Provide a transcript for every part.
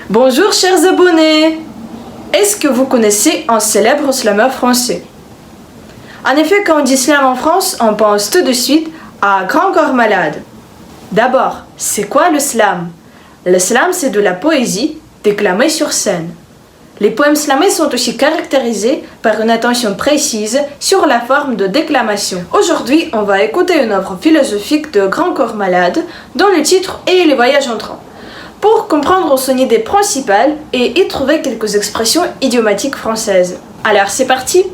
Bonjour chers abonnés. Est-ce que vous connaissez un célèbre slameur français? En effet, quand on dit slam en France, on pense tout de suite à Grand Corps Malade. D'abord, c'est quoi le slam? Le slam, c'est de la poésie déclamée sur scène. Les poèmes slamés sont aussi caractérisés par une attention précise sur la forme de déclamation. Aujourd'hui, on va écouter une œuvre philosophique de Grand Corps Malade dont le titre est Les Voyages en train, pour comprendre son idée principale et y trouver quelques expressions idiomatiques françaises. Alors c'est parti!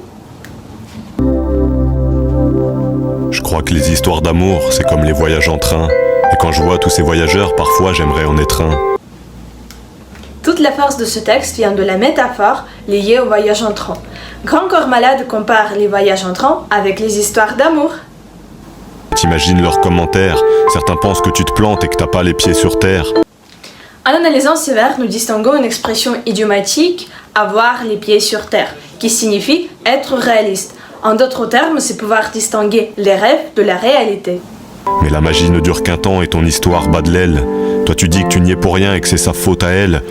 Je crois que les histoires d'amour, c'est comme les voyages en train. Et quand je vois tous ces voyageurs, parfois j'aimerais en être un. Toute la force de ce texte vient de la métaphore liée au voyage en train. Grand Corps Malade compare les voyages en train avec les histoires d'amour. T'imagines leurs commentaires, certains pensent que tu te plantes et que t'as pas les pieds sur terre. En analysant ces vers, nous distinguons une expression idiomatique, avoir les pieds sur terre, qui signifie être réaliste. En d'autres termes, c'est pouvoir distinguer les rêves de la réalité. Mais la magie ne dure qu'un temps et ton histoire bat de l'aile. Toi tu dis que tu n'y es pour rien et que c'est sa faute à elle.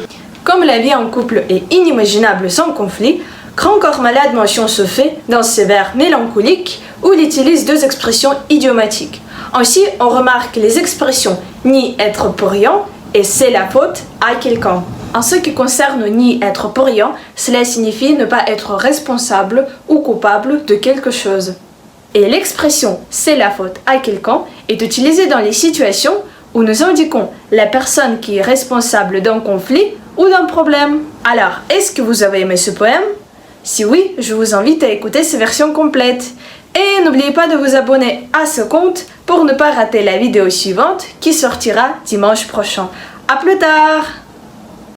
Comme la vie en couple est inimaginable sans conflit, Grand Corps Malade mentionne ce fait dans ses vers mélancoliques où il utilise deux expressions idiomatiques. Ainsi, on remarque les expressions « ni être pour rien » et « c'est la faute à quelqu'un ». En ce qui concerne « ni être pour rien », cela signifie ne pas être responsable ou coupable de quelque chose. Et l'expression « c'est la faute à quelqu'un » est utilisée dans les situations où nous indiquons la personne qui est responsable d'un conflit ou d'un problème. Alors, est-ce que vous avez aimé ce poème? Si oui, je vous invite à écouter ces versions complètes. Et n'oubliez pas de vous abonner à ce compte pour ne pas rater la vidéo suivante qui sortira dimanche prochain. À plus tard!